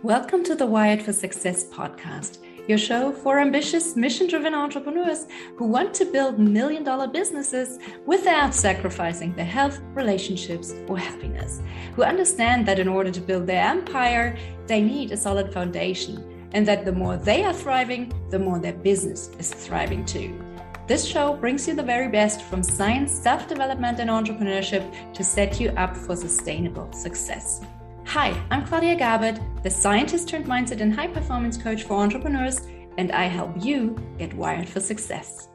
Welcome to the Wired for Success podcast, your show for ambitious, mission-driven entrepreneurs who want to build million-dollar businesses without sacrificing their health, relationships, or happiness, who understand that in order to build their empire, they need a solid foundation, and that the more they are thriving, the more their business is thriving too. This show brings you the very best from science, self-development, and entrepreneurship to set you up for sustainable success. Hi, I'm Claudia Garbutt, the scientist turned mindset and high performance coach for entrepreneurs, and I help you get wired for success.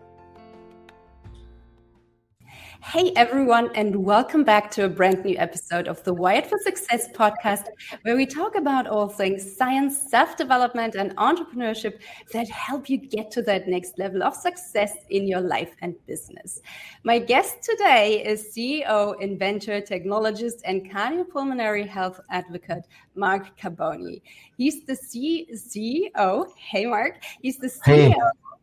Hey everyone, and welcome back to a brand new episode of the Wired for Success podcast, where we talk about all things science, self-development, and entrepreneurship that help you get to that next level of success in your life and business. My guest today is CEO, inventor, technologist, and cardiopulmonary health advocate, Mark Carbone. He's the CEO. Hey, Mark. He's the CEO.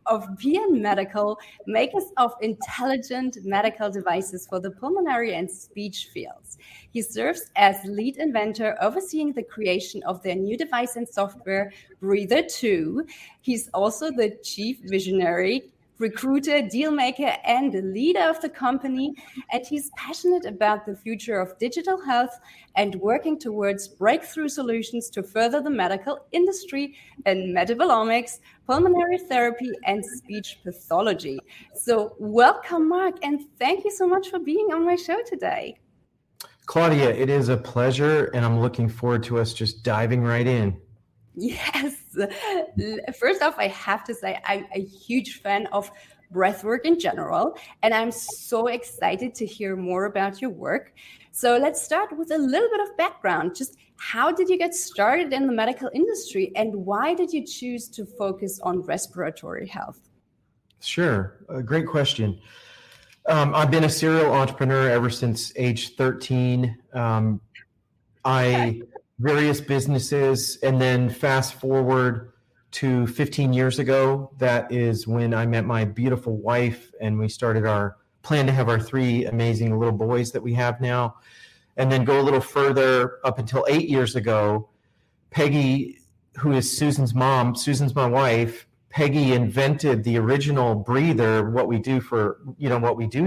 Of BN Medical, makers of intelligent medical devices for the pulmonary and speech fields. He serves as lead inventor, overseeing the creation of their new device and software, Breather 2. He's also the chief visionary, recruiter, deal maker, and the leader of the company. And he's passionate about the future of digital health and working towards breakthrough solutions to further the medical industry in metabolomics, pulmonary therapy, and speech pathology. So welcome, Mark, and thank you so much for being on my show today. Claudia, it is a pleasure, and I'm looking forward to us just diving right in. Yes. First off, I have to say I'm a huge fan of breathwork in general, and I'm so excited to hear more about your work. So let's start with a little bit of background. Just how did you get started in the medical industry, and why did you choose to focus on respiratory health? Sure. Great question. I've been a serial entrepreneur ever since age 13. Various businesses, and then fast forward to 15 years ago, that is when I met my beautiful wife, and we started our plan to have our 3 amazing little boys that we have now. And then go a little further up until 8 years ago, Peggy, who is Susan's mom, Susan's my wife, Peggy invented the original breather, what we do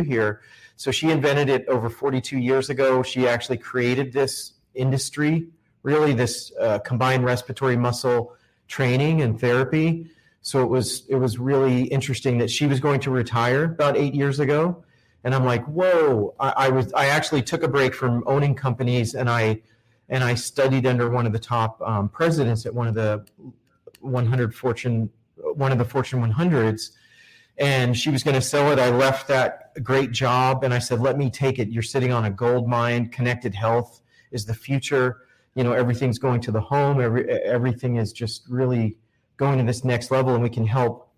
here. So she invented it over 42 years ago. She actually created this industry, really this combined respiratory muscle training and therapy. So it was really interesting that she was going to retire about 8 years ago. And I'm like, whoa, I actually took a break from owning companies, and I studied under one of the top presidents at one of the Fortune 100s. And she was going to sell it. I left that great job, and I said, let me take it. You're sitting on a gold mine. Connected health is the future. Everything's going to the home. Everything is just really going to this next level, and we can help,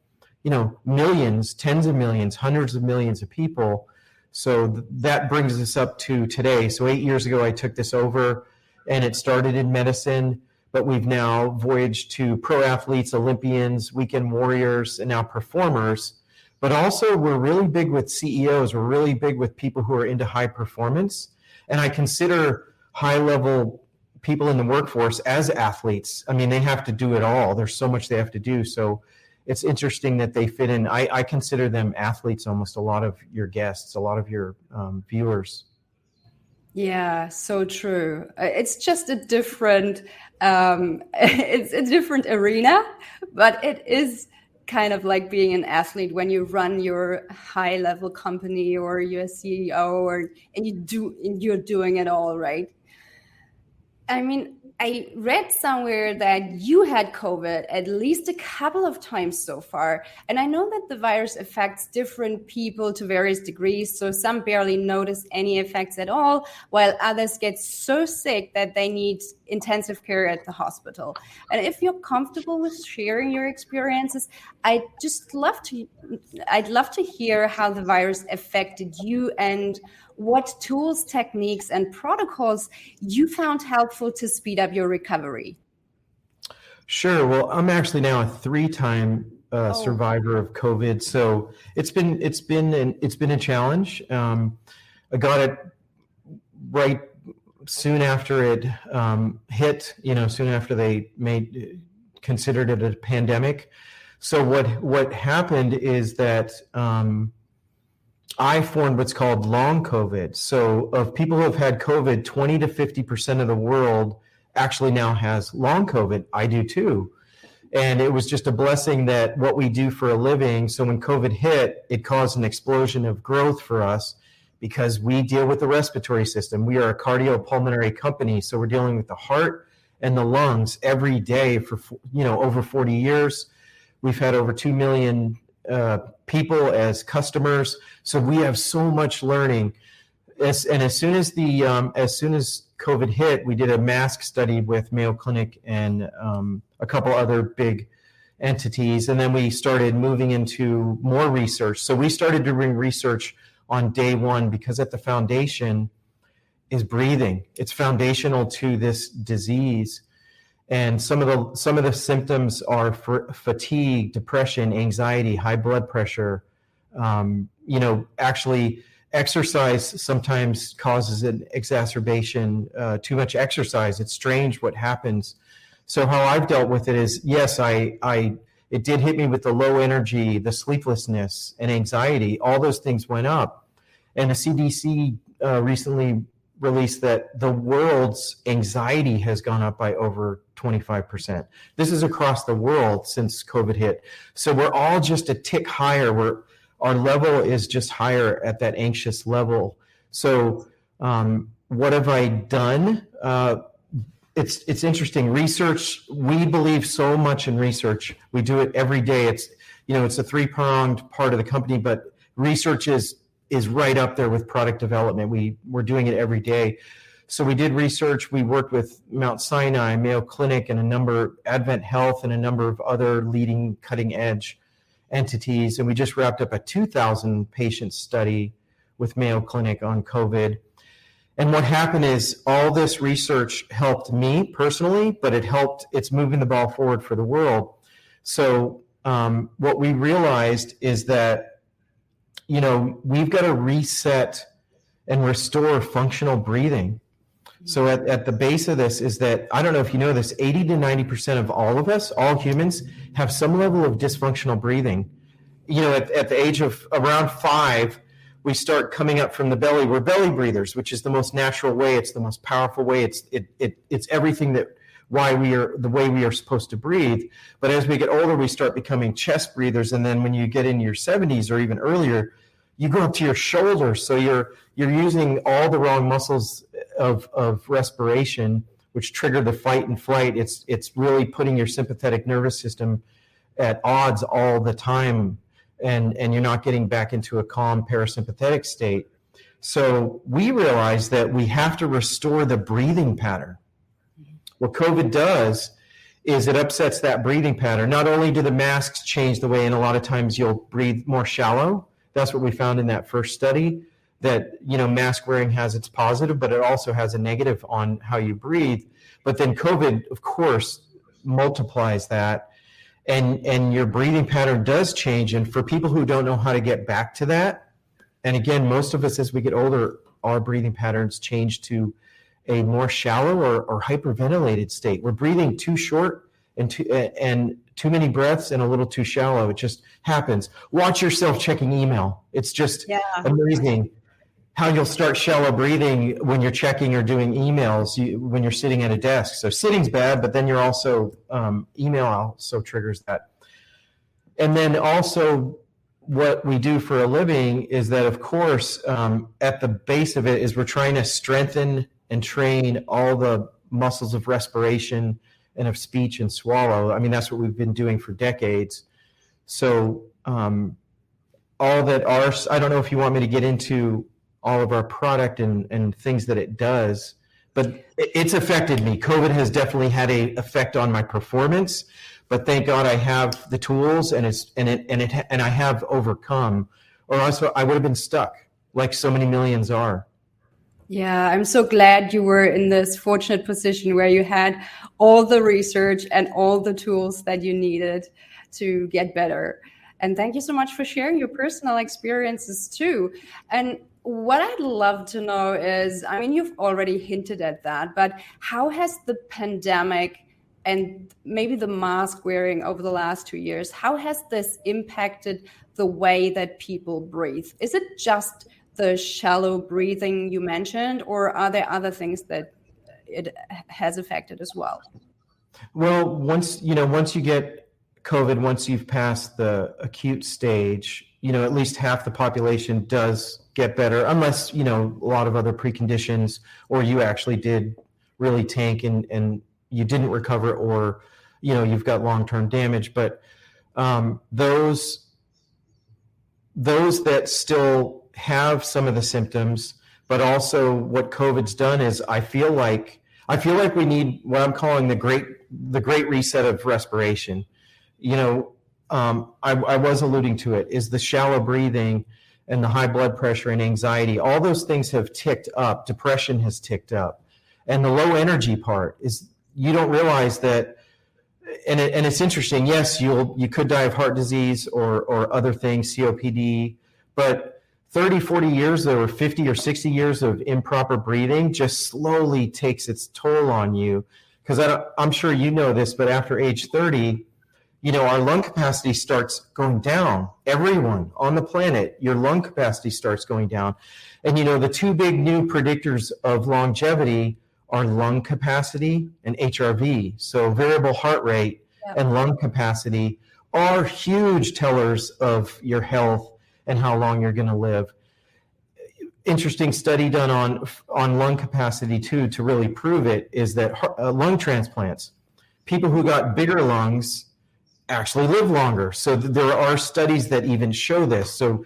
millions, tens of millions, hundreds of millions of people. So that brings us up to today. So 8 years ago, I took this over, and it started in medicine, but we've now voyaged to pro athletes, Olympians, weekend warriors, and now performers. But also, we're really big with CEOs. We're really big with people who are into high performance. And I consider high-level people in the workforce as athletes. I mean, they have to do it all. There's so much they have to do. So it's interesting that they fit in. I consider them athletes, almost a lot of your guests, a lot of your viewers. Yeah, so true. It's just a different, it's a different arena, but it is kind of like being an athlete when you run your high-level company or you're a CEO, and you're doing it all, right? I mean, I read somewhere that you had COVID at least a couple of times so far. And I know that the virus affects different people to various degrees. So some barely notice any effects at all, while others get so sick that they need intensive care at the hospital. And if you're comfortable with sharing your experiences, I'd love to hear how the virus affected you and what tools, techniques, and protocols you found helpful to speed up your recovery. Sure. Well, I'm actually now a 3-time survivor of COVID, so it's been a challenge. I got it right soon after it hit, soon after they considered it a pandemic. So what happened is that I formed what's called long COVID. So of people who have had COVID, 20 to 50% of the world actually now has long COVID. I do too. And it was just a blessing that what we do for a living. So when COVID hit, it caused an explosion of growth for us because we deal with the respiratory system. We are a cardiopulmonary company. So we're dealing with the heart and the lungs every day for, over 40 years. We've had over 2 million people as customers. So we have so much learning. As soon as COVID hit, we did a mask study with Mayo Clinic and a couple other big entities. And then we started moving into more research. So we started doing research on day one because at the foundation is breathing. It's foundational to this disease. And some of the symptoms are fatigue, depression, anxiety, high blood pressure. Actually, exercise sometimes causes an exacerbation. Too much exercise. It's strange what happens. So how I've dealt with it is, yes, it did hit me with the low energy, the sleeplessness, and anxiety. All those things went up. And the CDC recently released that the world's anxiety has gone up by over 25%. This is across the world since COVID hit. So we're all just a tick higher. Our level is just higher at that anxious level. So what have I done? It's interesting. Research, we believe so much in research. We do it every day. It's a three-pronged part of the company, but research is right up there with product development. We're doing it every day. So we did research. We worked with Mount Sinai, Mayo Clinic, and Advent Health, and a number of other leading cutting-edge entities. And we just wrapped up a 2,000 patient study with Mayo Clinic on COVID. And what happened is all this research helped me personally, but it's moving the ball forward for the world. So what we realized is that, we've got to reset and restore functional breathing. So at the base of this is that, I don't know if you know this, 80 to 90% of all of us, all humans, have some level of dysfunctional breathing. At the age of around 5, we start coming up from the belly. We're belly breathers, which is the most natural way. It's the most powerful way. It's everything the way we are supposed to breathe. But as we get older, we start becoming chest breathers. And then when you get into your 70s or even earlier, you go up to your shoulders. So you're using all the wrong muscles of respiration, which trigger the fight and flight. It's really putting your sympathetic nervous system at odds all the time. And you're not getting back into a calm parasympathetic state. So we realized that we have to restore the breathing pattern. What COVID does is it upsets that breathing pattern. Not only do the masks change the way, and a lot of times you'll breathe more shallow. That's what we found in that first study, that mask wearing has its positive, but it also has a negative on how you breathe. But then COVID, of course, multiplies that. And your breathing pattern does change. And for people who don't know how to get back to that, and again, most of us as we get older, our breathing patterns change to a more shallow or hyperventilated state. We're breathing too short and too many breaths and a little too shallow. It just happens. Watch yourself checking email. It's just amazing how you'll start shallow breathing when you're checking or doing emails when you're sitting at a desk. So sitting's bad, but then you're also, email also triggers that. And then also what we do for a living is that, of course, at the base of it is we're trying to strengthen and train all the muscles of respiration and of speech and swallow. I mean, that's what we've been doing for decades. So all that I don't know if you want me to get into all of our product and things that it does, but it's affected me. COVID has definitely had an effect on my performance, but thank God I have the tools and I have overcome, or else I would have been stuck like so many millions are. Yeah, I'm so glad you were in this fortunate position where you had all the research and all the tools that you needed to get better. And thank you so much for sharing your personal experiences too. And what I'd love to know is, I mean, you've already hinted at that, but how has the pandemic and maybe the mask wearing over the last 2 years, how has this impacted the way that people breathe? Is it just the shallow breathing you mentioned, or are there other things that it has affected as well? Well, once you get COVID, once you've passed the acute stage, at least half the population does get better, unless, a lot of other preconditions, or you actually did really tank and you didn't recover, or, you've got long-term damage. But those that still have some of the symptoms, but also what COVID's done is I feel like we need what I'm calling the great reset of respiration. I was alluding to it, is the shallow breathing and the high blood pressure and anxiety. All those things have ticked up. Depression has ticked up. And the low energy part is, you don't realize that, and it's interesting. Yes, you could die of heart disease or other things, COPD, but 30, 40 years or 50 or 60 years of improper breathing just slowly takes its toll on you. Because I'm sure you know this, but after age 30, our lung capacity starts going down. Everyone on the planet, your lung capacity starts going down. And the two big new predictors of longevity are lung capacity and HRV. So variable heart rate and lung capacity are huge tellers of your health and how long you're going to live. Interesting study done on lung capacity too, to really prove it, is that lung transplants, people who got bigger lungs actually live longer. So there are studies that even show this. So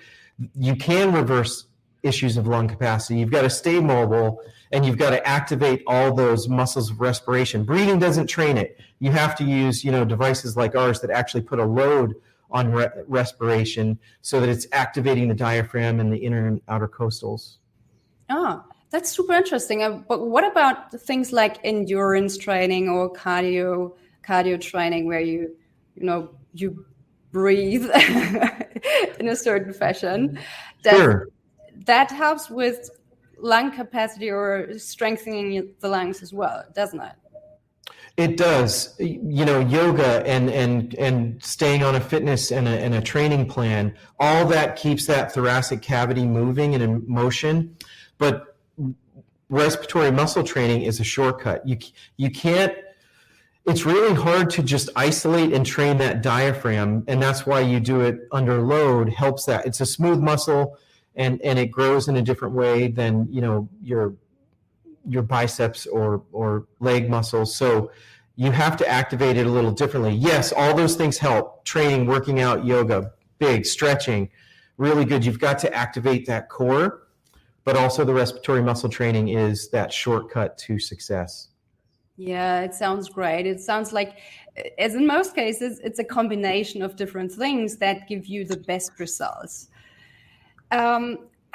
you can reverse issues of lung capacity. You've got to stay mobile, and you've got to activate all those muscles of respiration. Breathing doesn't train it. You have to use, devices like ours that actually put a load on respiration so that it's activating the diaphragm and the inner and outer costals. Oh, that's super interesting. But what about things like endurance training or cardio training, where you breathe in a certain fashion? Sure. That helps with lung capacity or strengthening the lungs as well, doesn't it? It does. Yoga and staying on a fitness and a training plan, all that keeps that thoracic cavity moving and in motion. But respiratory muscle training is a shortcut. You can't. It's really hard to just isolate and train that diaphragm, and that's why you do it under load. Helps that. It's a smooth muscle, and it grows in a different way than your biceps or leg muscles. So you have to activate it a little differently. Yes, all those things help. Training, working out, yoga, big, stretching, really good. You've got to activate that core, but also the respiratory muscle training is that shortcut to success. Yeah, it sounds great. It sounds like, as in most cases, it's a combination of different things that give you the best results.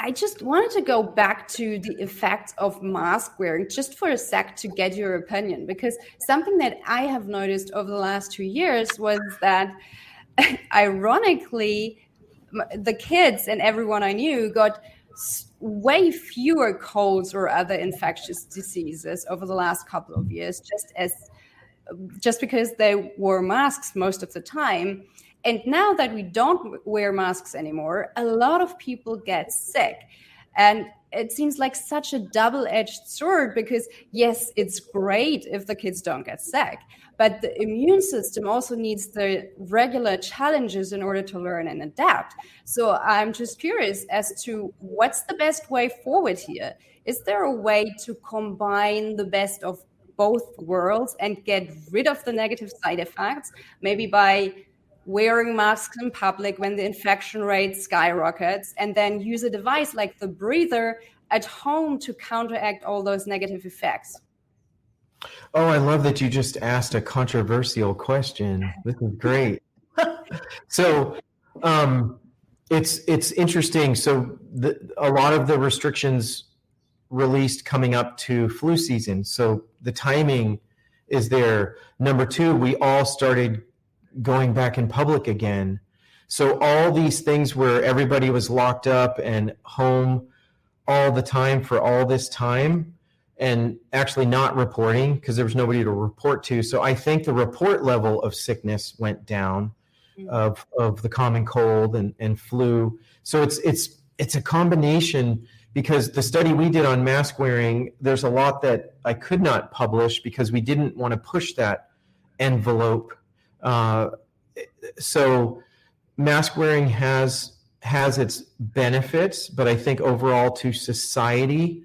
I just wanted to go back to the effects of mask wearing just for a sec to get your opinion, because something that I have noticed over the last 2 years was that, ironically, the kids and everyone I knew got way fewer colds or other infectious diseases over the last couple of years, just because they wore masks most of the time. And now that we don't wear masks anymore, a lot of people get sick. And it seems like such a double-edged sword, because yes, it's great if the kids don't get sick, but the immune system also needs the regular challenges in order to learn and adapt. So I'm just curious as to what's the best way forward here. Is there a way to combine the best of both worlds and get rid of the negative side effects, maybe by wearing masks in public when the infection rate skyrockets, and then use a device like the breather at home to counteract all those negative effects? Oh, I love that you just asked a controversial question. This is great. So it's interesting. So a lot of the restrictions released coming up to flu season. So the timing is there. Number two, we all started going back in public again. So all these things where everybody was locked up and home, all the time for all this time and actually not reporting because there was nobody to report to. So I think the report level of sickness went down of the common cold and flu. So it's a combination, because the study we did on mask wearing, there's a lot that I could not publish because we didn't want to push that envelope. So mask wearing has its benefits, but I think overall to society,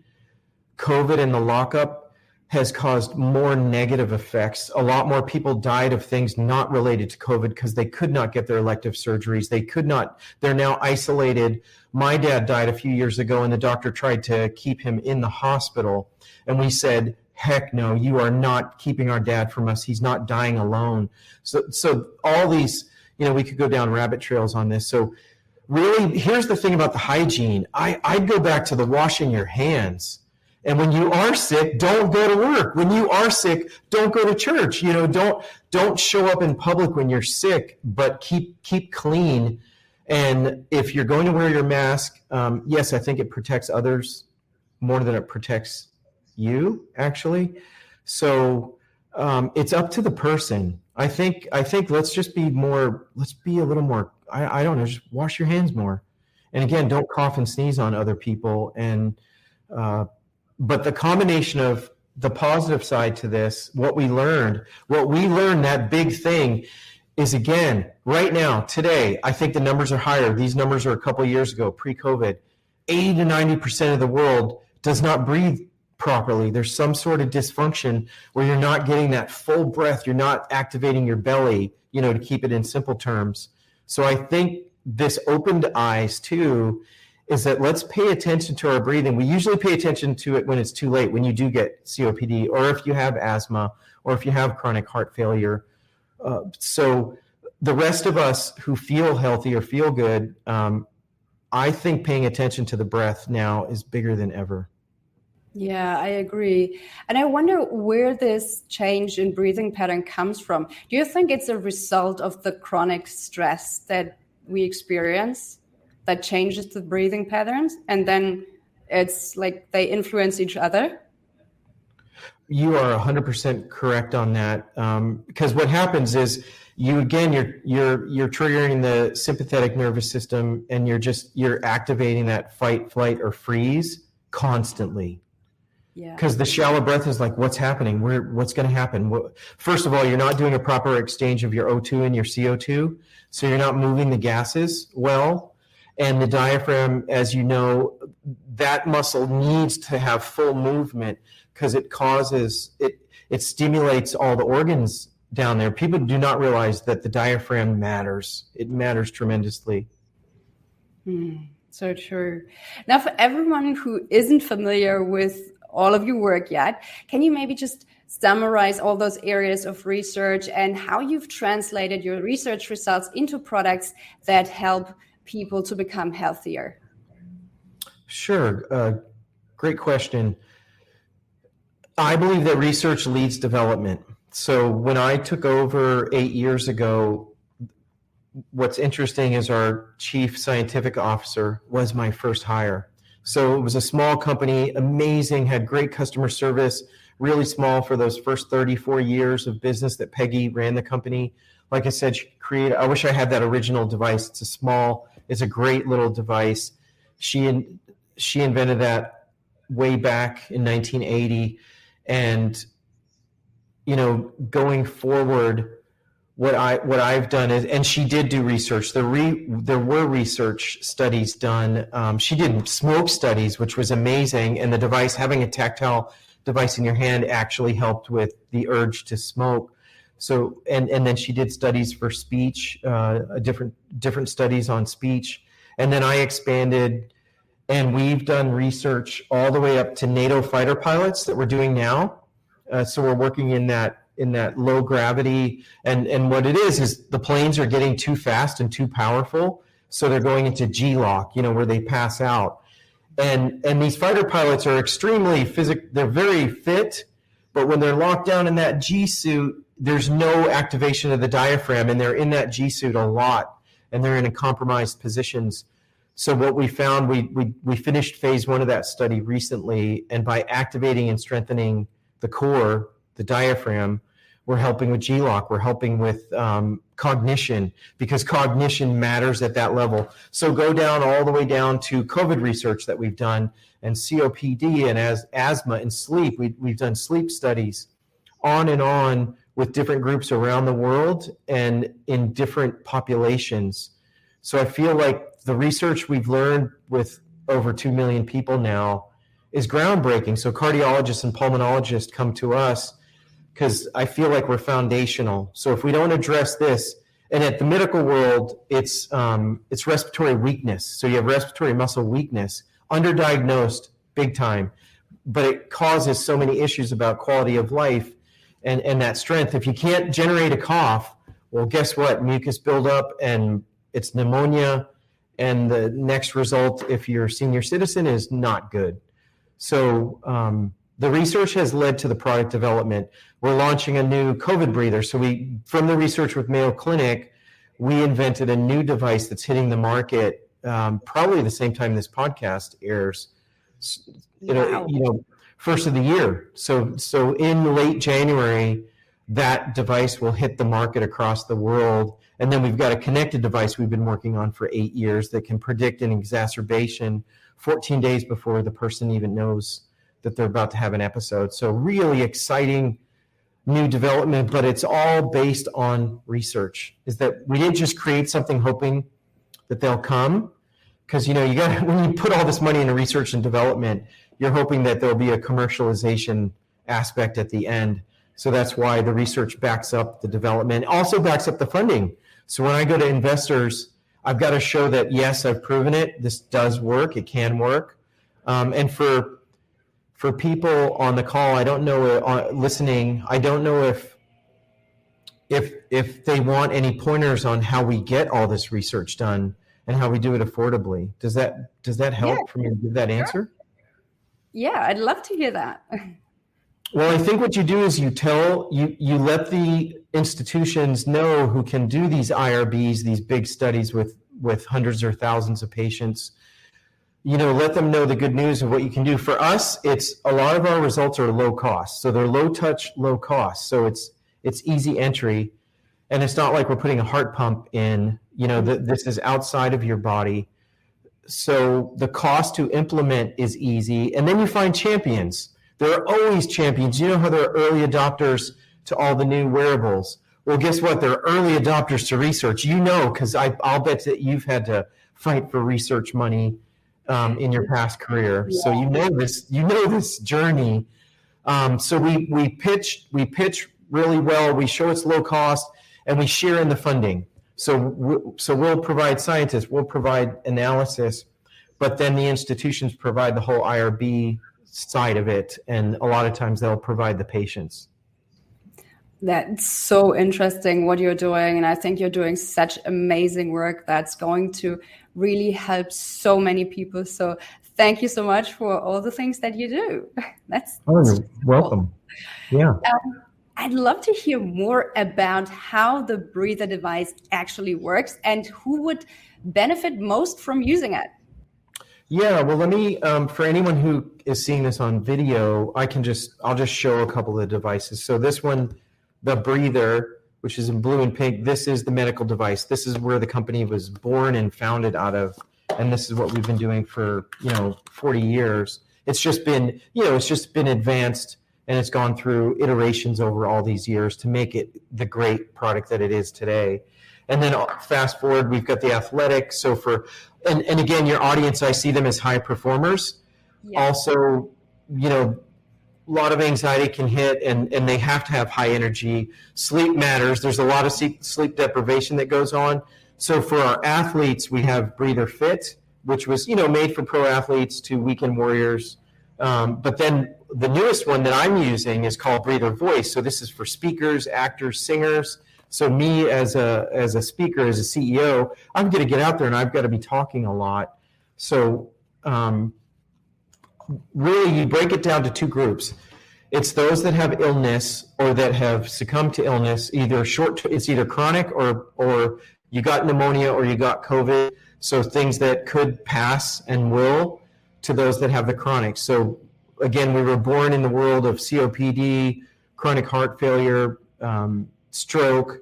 COVID and the lockup has caused more negative effects. A lot more people died of things not related to COVID because they could not get their elective surgeries. They're now isolated. My dad died a few years ago and the doctor tried to keep him in the hospital. And we said, heck no, you are not keeping our dad from us. He's not dying alone. So all these, we could go down rabbit trails on this. So really, here's the thing about the hygiene. I'd go back to the washing your hands. And when you are sick, don't go to work. When you are sick, don't go to church. Don't show up in public when you're sick, but keep clean. And if you're going to wear your mask, yes, I think it protects others more than it protects you, actually. So it's up to the person. I think let's be a little more, I don't know, just wash your hands more. And again, don't cough and sneeze on other people. And but the combination of the positive side to this, what we learned, that big thing is, again, right now, today, I think the numbers are higher. These numbers are a couple of years ago, pre-COVID. 80 to 90% of the world does not breathe properly. There's some sort of dysfunction where you're not getting that full breath. You're not activating your belly, to keep it in simple terms. So I think this opened eyes too, is that let's pay attention to our breathing. We usually pay attention to it when it's too late, when you do get COPD, or if you have asthma, or if you have chronic heart failure. So the rest of us who feel healthy or feel good, I think paying attention to the breath now is bigger than ever. Yeah, I agree. And I wonder where this change in breathing pattern comes from. Do you think it's a result of the chronic stress that we experience that changes the breathing patterns, and then it's like they influence each other? You are 100% correct on that, because what happens is you're triggering the sympathetic nervous system, and you're activating that fight, flight, or freeze constantly. Yeah. Because the shallow breath is like, what's happening? What's going to happen? First of all, you're not doing a proper exchange of your O2 and your CO2, so you're not moving the gases well. And the diaphragm, as you know, that muscle needs to have full movement because it stimulates all the organs down there. People do not realize that the diaphragm matters. It matters tremendously. So true. Now, for everyone who isn't familiar with all of your work yet, can you maybe just summarize all those areas of research and how you've translated your research results into products that help people to become healthier? Sure. Great question. I believe that research leads development. So when I took over 8 years ago, what's interesting is our chief scientific officer was my first hire. So it was a small company, amazing, had great customer service, really small for those first 34 years of business that Peggy ran the company. Like I said, I wish I had that original device. It's a great little device. She invented that way back in 1980. And, going forward, what I've done is, and she did do research. There were research studies done. She did smoke studies, which was amazing. And the device, having a tactile device in your hand, actually helped with the urge to smoke. So, and then she did studies for speech, different studies on speech. And then I expanded, and we've done research all the way up to NATO fighter pilots that we're doing now. So we're working in that low gravity. And what it is the planes are getting too fast and too powerful. So they're going into G-lock, where they pass out. And these fighter pilots are extremely they're very fit, but when they're locked down in that G-suit, there's no activation of the diaphragm, and they're in that G-suit a lot, and they're in compromised positions. So what we found, we finished phase 1 of that study recently, and by activating and strengthening the core, the diaphragm, we're helping with G-lock, we're helping with cognition, because cognition matters at that level. So go down all the way down to COVID research that we've done, and COPD, and as asthma and sleep. We've done sleep studies on and on with different groups around the world and in different populations. So I feel like the research we've learned with over 2 million people now is groundbreaking. So cardiologists and pulmonologists come to us because I feel like we're foundational. So if we don't address this, and at the medical world, it's respiratory weakness. So you have respiratory muscle weakness, underdiagnosed big time, but it causes so many issues about quality of life and that strength. If you can't generate a cough, well, guess what? Mucus buildup, and it's pneumonia, and the next result, if you're a senior citizen, is not good. So the research has led to the product development. We're launching a new COVID breather. So from the research with Mayo Clinic, we invented a new device that's hitting the market probably the same time this podcast airs. Wow. First of the year. So in late January, that device will hit the market across the world. And then we've got a connected device we've been working on for 8 years that can predict an exacerbation 14 days before the person even knows that they're about to have an episode. So really exciting new development, but it's all based on research. Is that we didn't just create something hoping that they'll come, because you got, when you put all this money into research and development, you're hoping that there'll be a commercialization aspect at the end. So that's why the research backs up the development, also backs up the funding. So when I go to investors, I've got to show that, yes, I've proven it. This does work. It can work. And for people on the call, I don't know, listening, I don't know if they want any pointers on how we get all this research done and how we do it affordably. Does that help for me to give that answer? Yeah, I'd love to hear that. Well, I think what you do is you let the institutions know who can do these IRBs, these big studies with hundreds or thousands of patients. Let them know the good news of what you can do. For us, it's a lot of our results are low cost. So they're low touch, low cost. So it's easy entry. And it's not like we're putting a heart pump in, this is outside of your body. So the cost to implement is easy. And then you find champions. There are always champions. You know how there are early adopters to all the new wearables. Well, guess what? There are early adopters to research. Because I'll bet that you've had to fight for research money in your past career. Yeah. So this journey. So we pitch really well. We show it's low cost, and we share in the funding. So we'll provide scientists, we'll provide analysis, but then the institutions provide the whole IRB side of it, and a lot of times they'll provide the patients. That's so interesting what you're doing, and I think you're doing such amazing work that's going to really help so many people. So thank you so much for all the things that you do. You're welcome. Yeah. I'd love to hear more about how the breather device actually works and who would benefit most from using it. Yeah, well, let me, for anyone who is seeing this on video, I'll just show a couple of devices. So this one, the breather, which is in blue and pink, this is the medical device. This is where the company was born and founded out of, and this is what we've been doing for, 40 years. It's just been advanced, and it's gone through iterations over all these years to make it the great product that it is today. And then fast forward, we've got the athletic. So and again, your audience, I see them as high performers. Yeah. Also, a lot of anxiety can hit, and they have to have high energy. Sleep matters. There's a lot of sleep deprivation that goes on. So for our athletes, we have Breather Fit, which was, made for pro athletes to weekend warriors. But then the newest one that I'm using is called Breather Voice. So this is for speakers, actors, singers. So me as a speaker, as a CEO, I'm going to get out there and I've got to be talking a lot. So really, you break it down to two groups. It's those that have illness or that have succumbed to illness, it's either chronic or you got pneumonia or you got COVID. So things that could pass and will to those that have the chronic. So again, we were born in the world of COPD, chronic heart failure, stroke,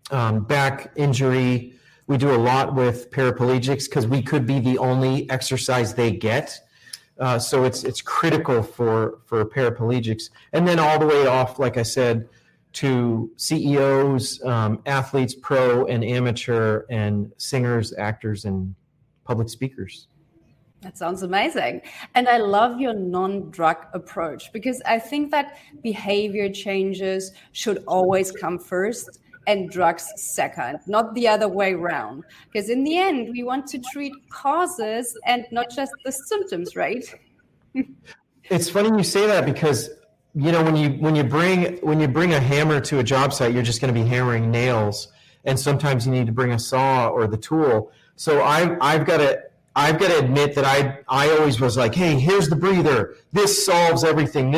back injury. We do a lot with paraplegics because we could be the only exercise they get. So it's critical for paraplegics. And then all the way off, like I said, to CEOs, athletes, pro and amateur, and singers, actors, and public speakers. That sounds amazing. And I love your non-drug approach, because I think that behavior changes should always come first and drugs second, not the other way around. Because in the end, we want to treat causes and not just the symptoms, right? It's funny you say that, because when you bring a hammer to a job site, you're just going to be hammering nails, and sometimes you need to bring a saw or the tool. So I've got to admit that I always was like, hey, here's the breather. This solves everything.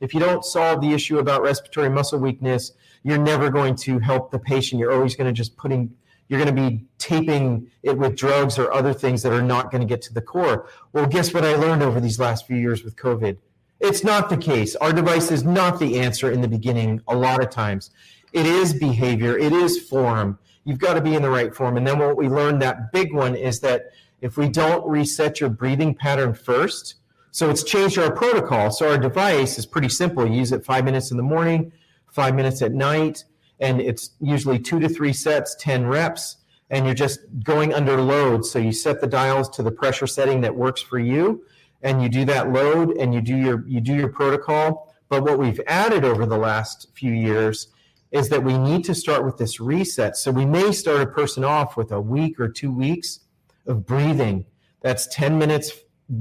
If you don't solve the issue about respiratory muscle weakness, you're never going to help the patient. You're always going to you're going to be taping it with drugs or other things that are not going to get to the core. Well, guess what I learned over these last few years with COVID? It's not the case. Our device is not the answer in the beginning a lot of times. It is behavior. It is form. You've got to be in the right form. And then what we learned, that big one, is that if we don't reset your breathing pattern first, so it's changed our protocol. So our device is pretty simple. You use it 5 minutes in the morning, 5 minutes at night, and it's usually 2 to 3 sets, 10 reps, and you're just going under load. So you set the dials to the pressure setting that works for you, and you do that load, and you do your protocol. But what we've added over the last few years is that we need to start with this reset. So we may start a person off with a week or 2 weeks of breathing. That's 10 minutes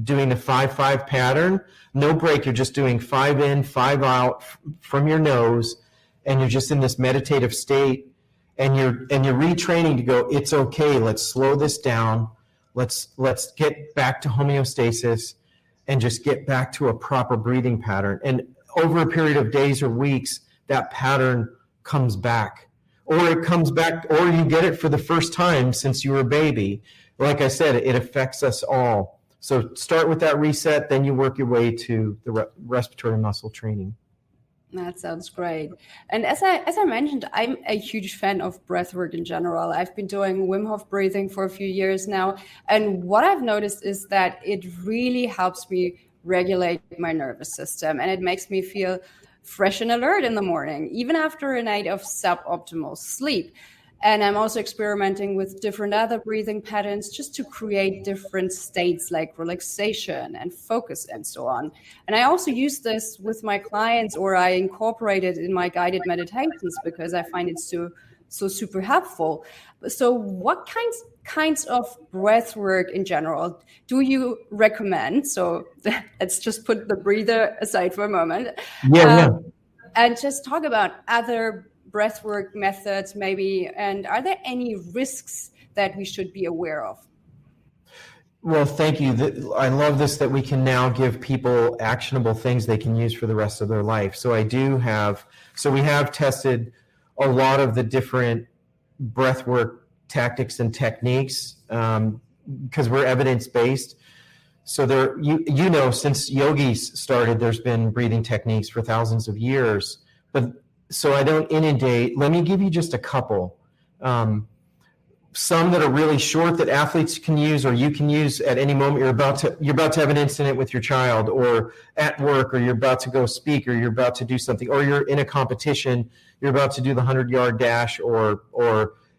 doing the 5-5 pattern, no break. You're just doing 5 in, 5 out from your nose, and you're just in this meditative state, and you're retraining to go, it's okay, let's slow this down, let's get back to homeostasis and just get back to a proper breathing pattern. And over a period of days or weeks, that pattern comes back, or you get it for the first time since you were a baby. Like I said, it affects us all. So start with that reset, then you work your way to the respiratory muscle training. That sounds great. And as I mentioned, I'm a huge fan of breathwork in general. I've been doing Wim Hof breathing for a few years now. And what I've noticed is that it really helps me regulate my nervous system, and it makes me feel fresh and alert in the morning, even after a night of suboptimal sleep. And I'm also experimenting with different other breathing patterns just to create different states like relaxation and focus and so on. And I also use this with my clients, or I incorporate it in my guided meditations because I find it so super helpful. So what kinds of breath work in general do you recommend? So let's just put the breather aside for a moment. And just talk about other breathwork methods maybe, and are there any risks that we should be aware of? Well, thank you. I love this, that we can now give people actionable things they can use for the rest of their life. So we have tested a lot of the different breathwork tactics and techniques because we're evidence-based. So since yogis started, there's been breathing techniques for thousands of years, so I don't inundate. Let me give you just a couple. Some that are really short that athletes can use, or you can use at any moment. You're about to have an incident with your child, or at work, or you're about to go speak, or you're about to do something, or you're in a competition. You're about to do the 100-yard dash, or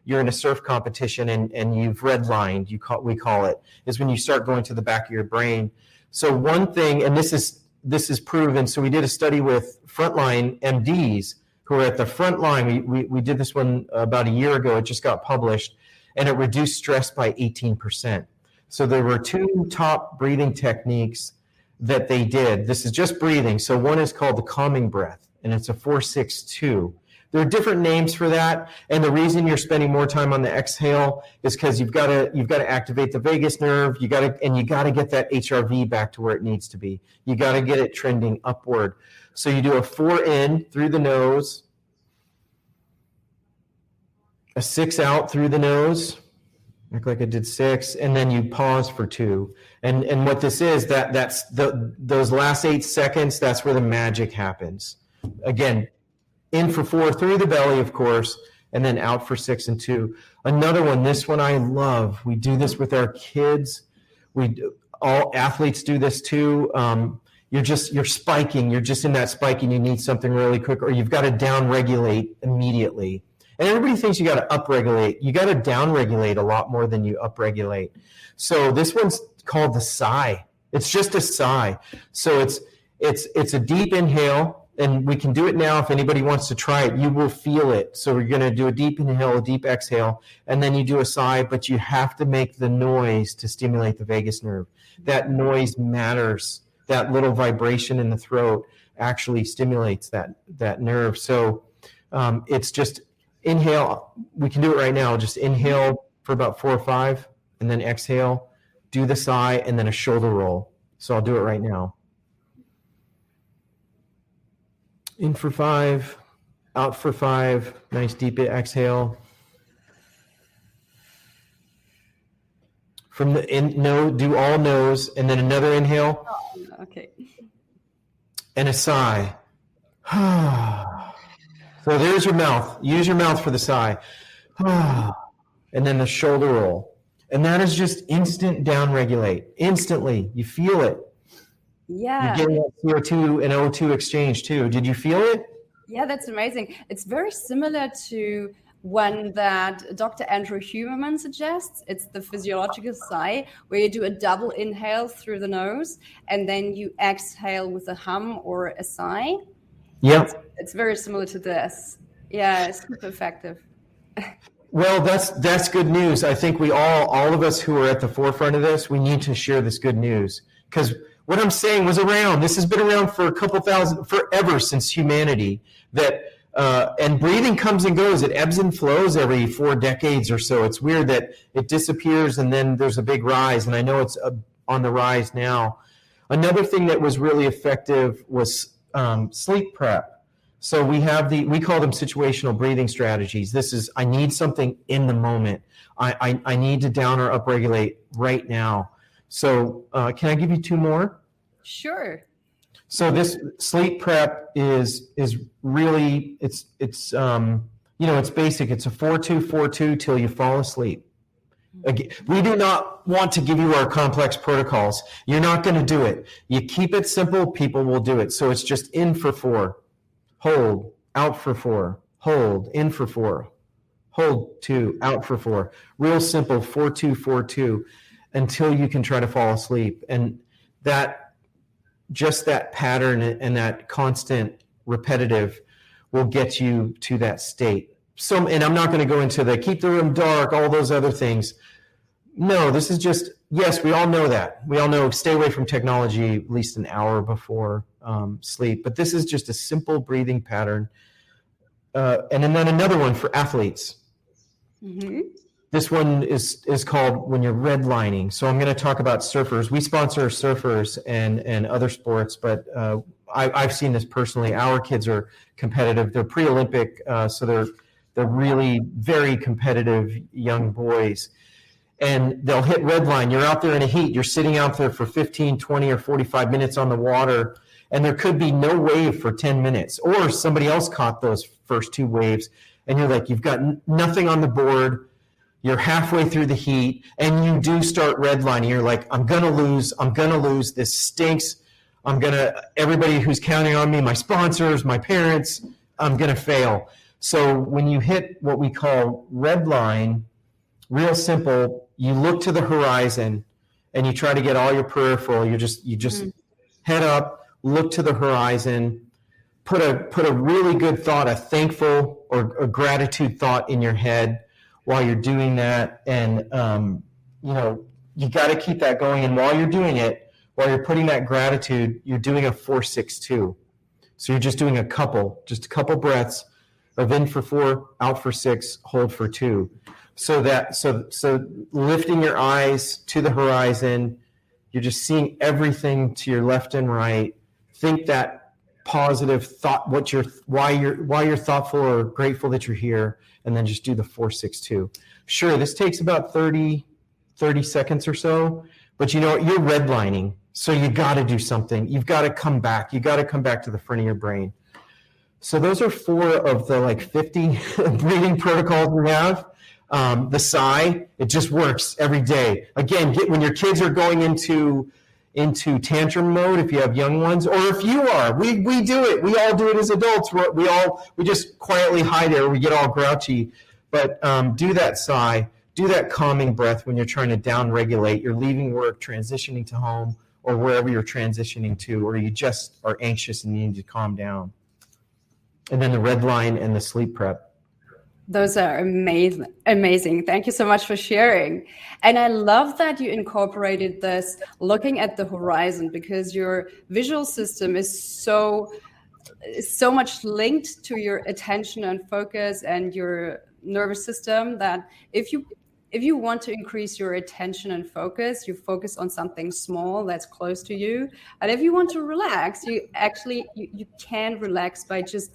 you're in a surf competition and you've redlined. We call it, is when you start going to the back of your brain. So one thing, and this is proven. So we did a study with frontline MDs who are at the front line. We did this one about a year ago. It just got published, and it reduced stress by 18%. So there were 2 top breathing techniques that they did. This is just breathing. So one is called the calming breath, and it's a 4-6-2. There are different names for that, and the reason you're spending more time on the exhale is because you've got to activate the vagus nerve. You got to get that HRV back to where it needs to be. You got to get it trending upward. So you do a 4 in through the nose, a 6 out through the nose, Act like I did 6, and then you pause for 2. And what this is, that's those last 8 seconds, that's where the magic happens. Again, in for 4 through the belly, of course, and then out for 6 and 2. Another one, this one I love. We do this with our kids. All athletes do this too. You're spiking. You're just in that spike and you need something really quick, or you've got to down-regulate immediately. And everybody thinks you got to upregulate. You got to downregulate a lot more than you upregulate. So this one's called the sigh. It's just a sigh. So it's a deep inhale, and we can do it now. If anybody wants to try it, you will feel it. So we're going to do a deep inhale, a deep exhale, and then you do a sigh, but you have to make the noise to stimulate the vagus nerve. That noise matters. That little vibration in the throat actually stimulates that nerve. So it's just inhale. We can do it right now. Just inhale for about 4 or 5, and then exhale, do the sigh, and then a shoulder roll. So I'll do it right now. In for 5, out for 5, nice deep exhale. From the do all nose, and then another inhale. Oh, okay. And a sigh. So there's your mouth. Use your mouth for the sigh. And then the shoulder roll. And that is just instant down regulate. Instantly. You feel it. Yeah. You're getting that CO2 and O2 exchange too. Did you feel it? Yeah, that's amazing. It's very similar to one that Dr. Andrew Huberman suggests. It's the physiological sigh, where you do a double inhale through the nose and then you exhale with a hum or a sigh. Yeah. It's very similar to this. Yeah, it's super effective. Well, that's good news. I think we all of us who are at the forefront of this, we need to share this good news, because what I'm saying was around. This has been around for a couple thousand, forever since humanity. And breathing comes and goes. It ebbs and flows every 4 decades or so. It's weird that it disappears and then there's a big rise. And I know it's on the rise now. Another thing that was really effective was sleep prep. So we call them situational breathing strategies. This is, I need something in the moment. I need to down or upregulate right now. So can I give you 2 more? Sure. So this sleep prep is really, it's basic. It's a 4-2-4-2 till you fall asleep. Again, we do not want to give you our complex protocols. You're not going to do it. You keep it simple, people will do it. So it's just in for 4, hold, out for 4, hold, in for 4, hold 2, out for 4. Real simple, 4-2-4-2, until you can try to fall asleep. And that pattern and that constant repetitive will get you to that state. So, and I'm not going to go into the keep the room dark, all those other things. No, this is just, yes, we all know that. We all know stay away from technology at least an hour before sleep. But this is just a simple breathing pattern. And then another one for athletes. Mm-hmm. This one is called when you're redlining. So I'm going to talk about surfers. We sponsor surfers and other sports, but I've seen this personally. Our kids are competitive. They're pre-Olympic, so they're really very competitive young boys. And they'll hit redline. You're out there in a heat. You're sitting out there for 15, 20, or 45 minutes on the water, and there could be no wave for 10 minutes. Or somebody else caught those first 2 waves, and you're like, you've got nothing on the board. You're halfway through the heat, and you do start redlining. You're like, I'm going to lose. This stinks. Everybody who's counting on me, my sponsors, my parents, I'm going to fail. So when you hit what we call redline, real simple, you look to the horizon and you try to get all your peripheral. You just head up, look to the horizon, put a really good thought, a thankful or a gratitude thought in your head while you're doing that. And, you got to keep that going. And while you're doing it, while you're putting that gratitude, you're doing a 4-6-2. So you're just doing a couple breaths of in for 4, out for 6, hold for 2. So lifting your eyes to the horizon, you're just seeing everything to your left and right. Think that positive thought, why you're thoughtful or grateful that you're here, and then just do the 4-6-2. Sure, this takes about 30 seconds or so, but you know what? You're redlining, so you got to do something. You've got to come back. You got to come back to the front of your brain. So those are 4 of the 50 breathing protocols we have. The sigh, it just works every day. Again, when your kids are going into tantrum mode, if you have young ones, or if you are, we do it. We all do it as adults. We just quietly hide it, or we get all grouchy. But do that sigh, do that calming breath when you're trying to down-regulate. You're leaving work, transitioning to home, or wherever you're transitioning to, or you just are anxious and you need to calm down. And then the red line and the sleep prep. Those are amazing. Thank you so much for sharing. And I love that you incorporated this looking at the horizon, because your visual system is so much linked to your attention and focus and your nervous system that if you want to increase your attention and focus, you focus on something small that's close to you. And if you want to relax, you can relax by just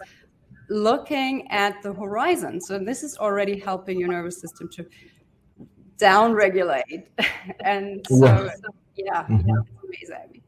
looking at the horizon. So this is already helping your nervous system to down-regulate. And so, yeah, it's amazing.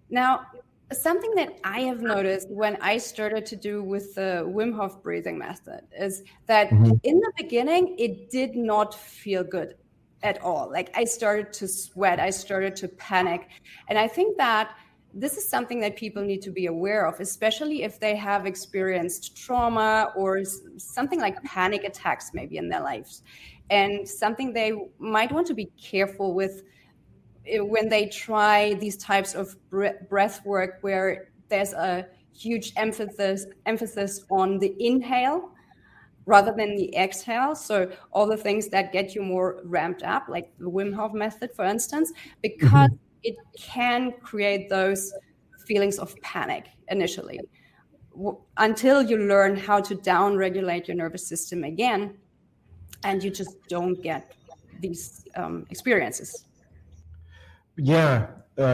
Now, something that I have noticed when I started to do with the Wim Hof breathing method is that in the beginning, it did not feel good at all. Like I started to sweat, I started to panic. And I think that this is something that people need to be aware of, especially if they have experienced trauma or something like panic attacks maybe in their lives, and something they might want to be careful with when they try these types of breath work where there's a huge emphasis on the inhale rather than the exhale. So all the things that get you more ramped up, like the Wim Hof method, for instance, because it can create those feelings of panic initially until you learn how to down-regulate your nervous system again, and you just don't get these experiences. Yeah,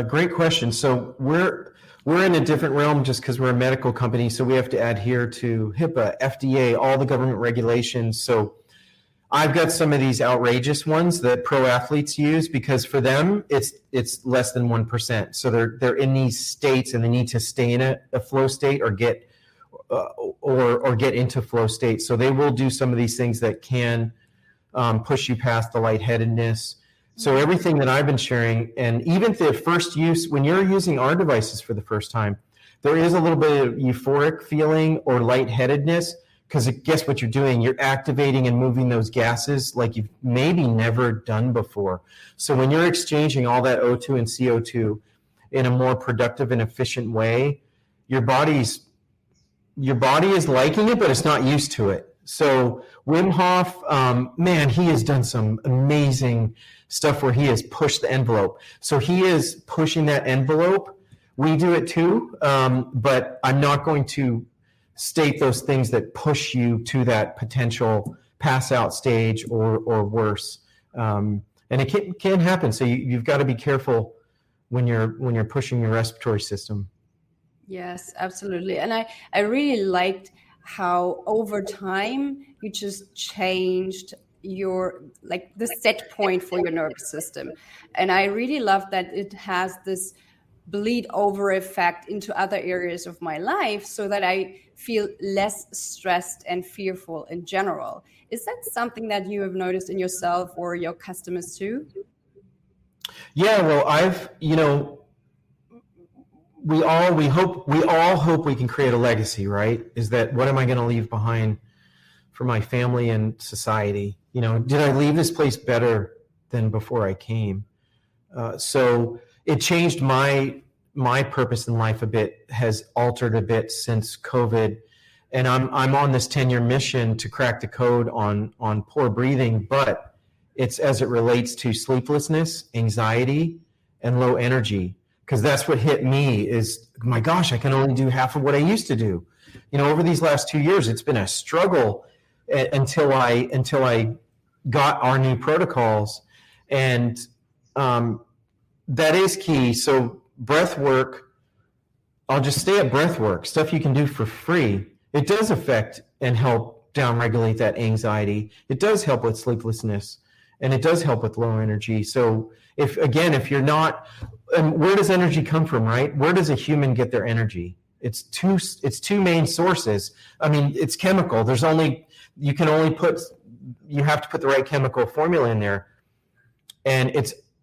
great question. So we're in a different realm just because we're a medical company, so we have to adhere to HIPAA, FDA, all the government regulations. So I've got some of these outrageous ones that pro athletes use because for them it's less than 1%. So they're in these states and they need to stay in a flow state or get into flow state. So they will do some of these things that can push you past the lightheadedness. So everything that I've been sharing, and even the first use, when you're using our devices for the first time, there is a little bit of euphoric feeling or lightheadedness. Because guess what you're doing? You're activating and moving those gases like you've maybe never done before. So when you're exchanging all that O2 and CO2 in a more productive and efficient way, your body is liking it, but it's not used to it. So Wim Hof, man, he has done some amazing stuff where he has pushed the envelope. So he is pushing that envelope. We do it too, but I'm not going to state those things that push you to that potential pass out stage or worse. And it can happen. So you've got to be careful when you're pushing your respiratory system. Yes, absolutely. And I really liked how over time you just changed your the set point for your nervous system. And I really love that it has this bleed over effect into other areas of my life so that I feel less stressed and fearful in general. Is that something that you have noticed in yourself or your customers too? Yeah, well, we all hope we can create a legacy, right? Is that what am I going to leave behind for my family and society? Did I leave this place better than before I came? So it changed my purpose in life a bit, has altered a bit since COVID. And I'm on this 10-year mission to crack the code on poor breathing, but it's as it relates to sleeplessness, anxiety, and low energy. Because that's what hit me is, my gosh, I can only do half of what I used to do. Over these last 2 years, it's been a struggle until I got our new protocols. And that is key. So breath work I'll just stay at Breathwork, stuff you can do for free. It does affect and help downregulate that anxiety. It does help with sleeplessness, and it does help with low energy. So if you're not, and where does energy come from, right? Where does a human get their energy? It's two main sources. I mean, it's chemical. You have to put the right chemical formula in there, and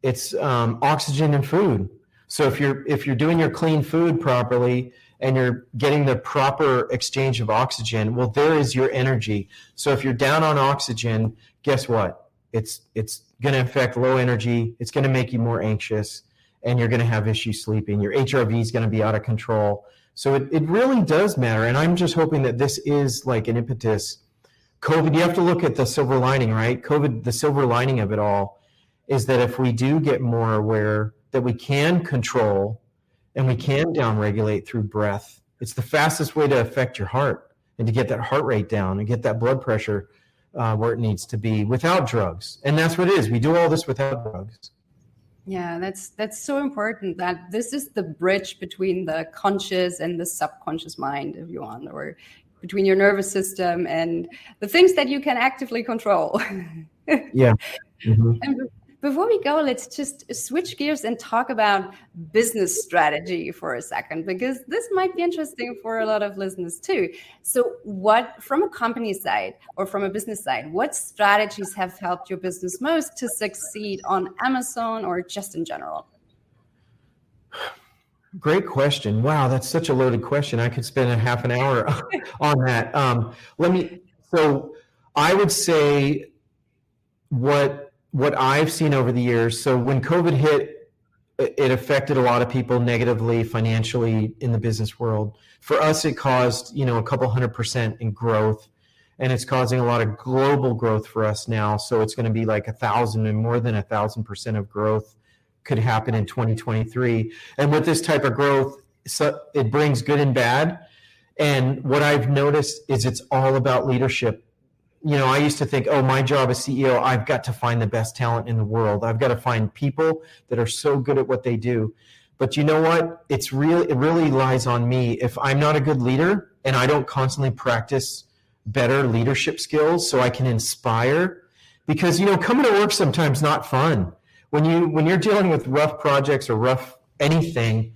it's oxygen and food. So if you're doing your clean food properly and you're getting the proper exchange of oxygen, well, there is your energy. So if you're down on oxygen, guess what? It's going to affect low energy. It's going to make you more anxious, and you're going to have issues sleeping. Your HRV is going to be out of control. So it really does matter. And I'm just hoping that this is like an impetus. COVID, you have to look at the silver lining, right? COVID, the silver lining of it all is that if we do get more aware that we can control and we can downregulate through breath, it's the fastest way to affect your heart and to get that heart rate down and get that blood pressure where it needs to be without drugs. And that's what it is. We do all this without drugs. Yeah, that's so important, that this is the bridge between the conscious and the subconscious mind, if you want, or between your nervous system and the things that you can actively control. Yeah. Mm-hmm. And before we go, let's just switch gears and talk about business strategy for a second, because this might be interesting for a lot of listeners too. So what, from a company side or from a business side, what strategies have helped your business most to succeed on Amazon or just in general? Great question. Wow, that's such a loaded question. I could spend a half an hour on that. So I would say what I've seen over the years. So when COVID hit, it affected a lot of people negatively financially in the business world. For us, it caused, a couple 100% in growth, and it's causing a lot of global growth for us now. So it's going to be like 1,000 and more than 1,000% of growth could happen in 2023. And with this type of growth, so it brings good and bad. And what I've noticed is it's all about leadership. I used to think, my job as CEO, I've got to find the best talent in the world. I've got to find people that are so good at what they do. But you know what? It really lies on me. If I'm not a good leader and I don't constantly practice better leadership skills so I can inspire, because, coming to work sometimes not fun. When you're dealing with rough projects or rough anything,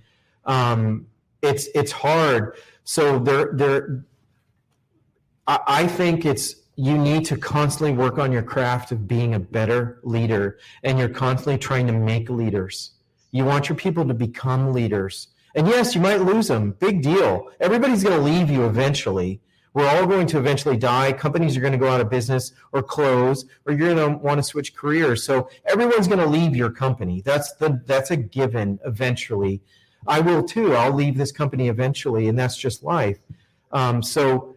it's hard. So I think you need to constantly work on your craft of being a better leader, and you're constantly trying to make leaders. You want your people to become leaders. And yes, you might lose them. Big deal. Everybody's going to leave you eventually. We're all going to eventually die. Companies are going to go out of business or close, or you're going to want to switch careers. So everyone's going to leave your company. That's a given eventually. I will too. I'll leave this company eventually, and that's just life. So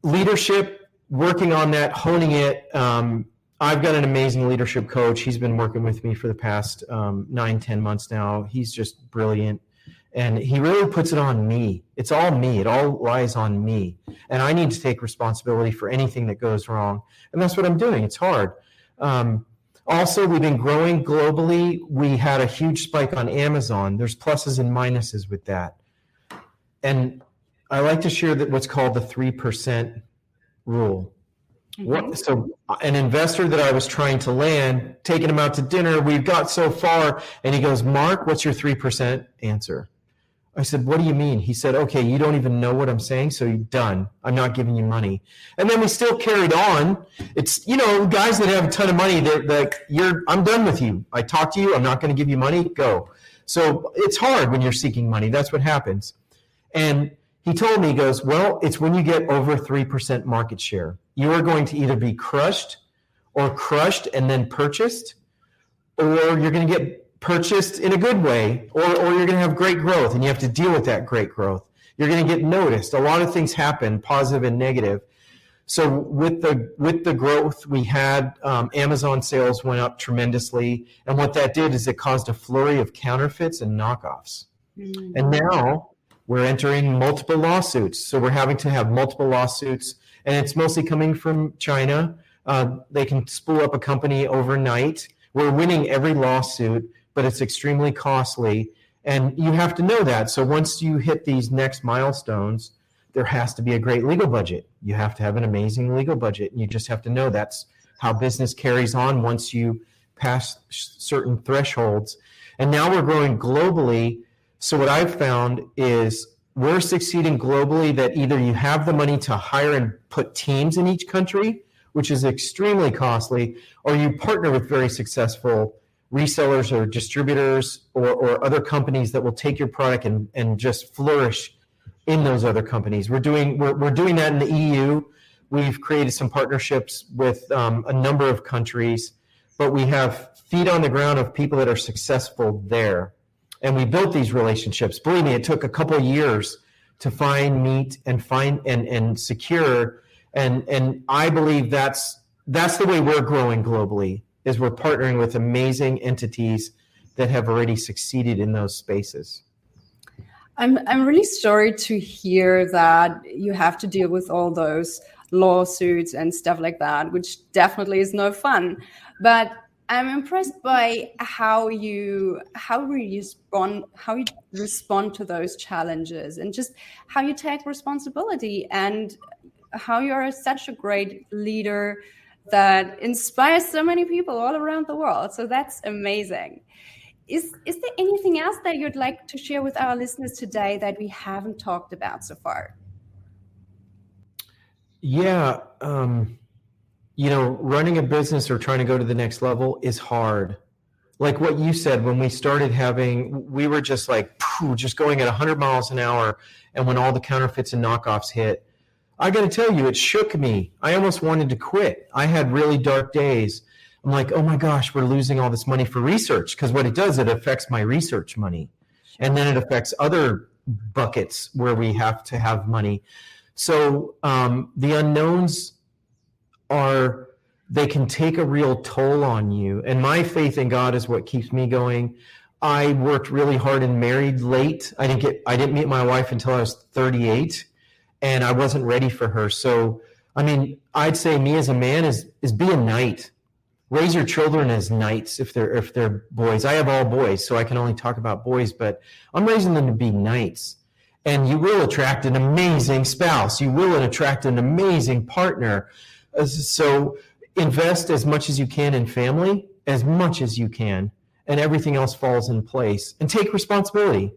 leadership, working on that, honing it. I've got an amazing leadership coach. He's been working with me for the past 9-10 months now. He's just brilliant. And he really puts it on me. It's all me. It all lies on me. And I need to take responsibility for anything that goes wrong. And that's what I'm doing. It's hard. Also, we've been growing globally. We had a huge spike on Amazon. There's pluses and minuses with that. And I like to share what's called the 3% rule. Mm-hmm. So an investor that I was trying to land, taking him out to dinner, we've got so far, and he goes, "Mark, what's your 3% answer?" I said, "What do you mean?" He said, "Okay, you don't even know what I'm saying, so you're done. I'm not giving you money." And then we still carried on. It's, guys that have a ton of money, they're like, I'm done with you. I talked to you. I'm not going to give you money. Go. So it's hard when you're seeking money. That's what happens. And he told me, he goes, "Well, it's when you get over 3% market share. You are going to either be crushed and then purchased, or you're going to get purchased in a good way, or you're going to have great growth, and you have to deal with that great growth. You're going to get noticed. A lot of things happen, positive and negative." So with the growth we had, Amazon sales went up tremendously, and what that did is it caused a flurry of counterfeits and knockoffs. Mm-hmm. And now we're entering multiple lawsuits. So we're having to have multiple lawsuits, and it's mostly coming from China. They can spool up a company overnight. We're winning every lawsuit, but it's extremely costly. And you have to know that. So once you hit these next milestones, there has to be a great legal budget. You have to have an amazing legal budget. And you just have to know that's how business carries on once you pass certain thresholds. And now we're growing globally. So what I've found is we're succeeding globally that either you have the money to hire and put teams in each country, which is extremely costly, or you partner with very successful resellers or distributors or other companies that will take your product and just flourish in those other companies. We're doing that in the EU. We've created some partnerships with a number of countries, but we have feet on the ground of people that are successful there. And we built these relationships. Believe me, it took a couple of years to meet and secure. And I believe that's the way we're growing globally, is we're partnering with amazing entities that have already succeeded in those spaces. I'm really sorry to hear that you have to deal with all those lawsuits and stuff like that, which definitely is no fun. But I'm impressed by how you respond to those challenges, and just how you take responsibility, and how you are such a great leader that inspires so many people all around the world. So that's amazing. Is there anything else that you'd like to share with our listeners today that we haven't talked about so far? Yeah. Running a business or trying to go to the next level is hard. Like what you said, when we started we were just like, just going at 100 miles an hour. And when all the counterfeits and knockoffs hit, I got to tell you, it shook me. I almost wanted to quit. I had really dark days. I'm like, oh my gosh, we're losing all this money for research. Because what it does, it affects my research money. And then it affects other buckets where we have to have money. So the unknowns they can take a real toll on you. And my faith in God is what keeps me going. I worked really hard and married late. I didn't meet my wife until I was 38, and I wasn't ready for her. So, I mean, I'd say me as a man is be a knight. Raise your children as knights if they're boys. I have all boys, so I can only talk about boys, but I'm raising them to be knights. And you will attract an amazing spouse. You will attract an amazing partner. So invest as much as you can in family, as much as you can, and everything else falls in place. And take responsibility.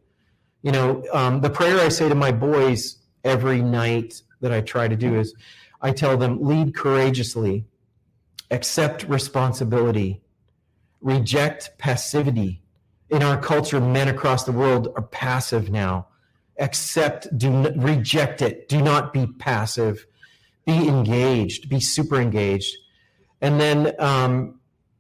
The prayer I say to my boys every night that I try to do is, I tell them, lead courageously, accept responsibility, reject passivity. In our culture, men across the world are passive now. Reject it. Do not be passive. Be engaged. Be super engaged. And then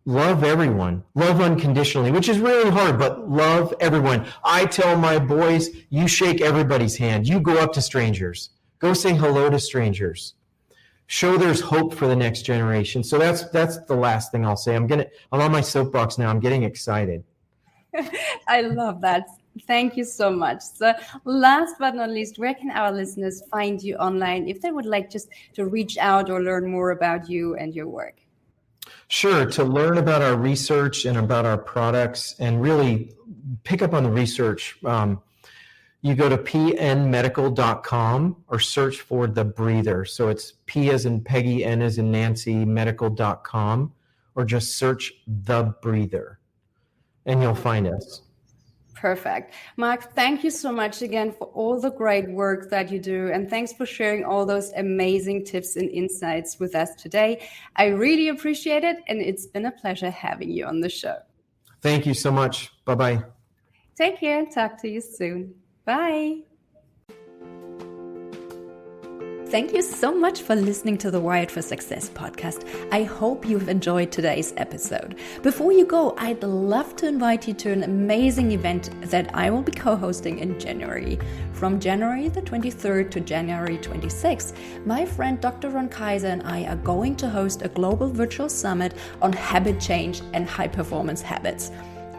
love everyone. Love unconditionally, which is really hard, but love everyone. I tell my boys, you shake everybody's hand. You go up to strangers. Go say hello to strangers. Show there's hope for the next generation. So that's the last thing I'll say. I'm on my soapbox now. I'm getting excited. I love that. Thank you so much. So last but not least, where can our listeners find you online if they would like just to reach out or learn more about you and your work? Sure. To learn about our research and about our products and really pick up on the research, you go to pnmedical.com or search for The Breather. So it's P as in Peggy, N as in Nancy, medical.com, or just search The Breather and you'll find us. Perfect. Mark, thank you so much again for all the great work that you do. And thanks for sharing all those amazing tips and insights with us today. I really appreciate it. And it's been a pleasure having you on the show. Thank you so much. Bye-bye. Take care. Talk to you soon. Bye. Thank you so much for listening to the Wired for Success podcast. I hope you've enjoyed today's episode. Before you go, I'd love to invite you to an amazing event that I will be co-hosting in January. From January the 23rd to January 26th, my friend Dr. Ron Kaiser and I are going to host a global virtual summit on habit change and high performance habits.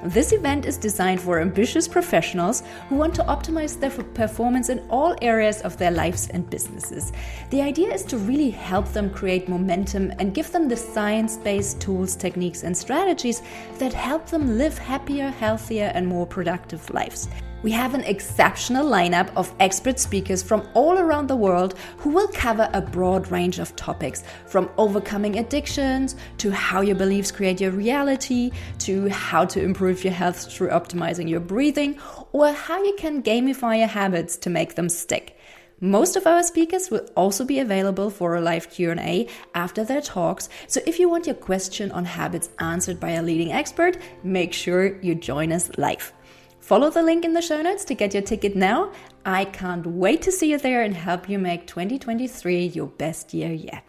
This event is designed for ambitious professionals who want to optimize their performance in all areas of their lives and businesses. The idea is to really help them create momentum and give them the science-based tools, techniques, and strategies that help them live happier, healthier, and more productive lives. We have an exceptional lineup of expert speakers from all around the world who will cover a broad range of topics, from overcoming addictions to how your beliefs create your reality, to how to improve your health through optimizing your breathing, or how you can gamify your habits to make them stick. Most of our speakers will also be available for a live Q&A after their talks, so if you want your question on habits answered by a leading expert, make sure you join us live. Follow the link in the show notes to get your ticket now. I can't wait to see you there and help you make 2023 your best year yet.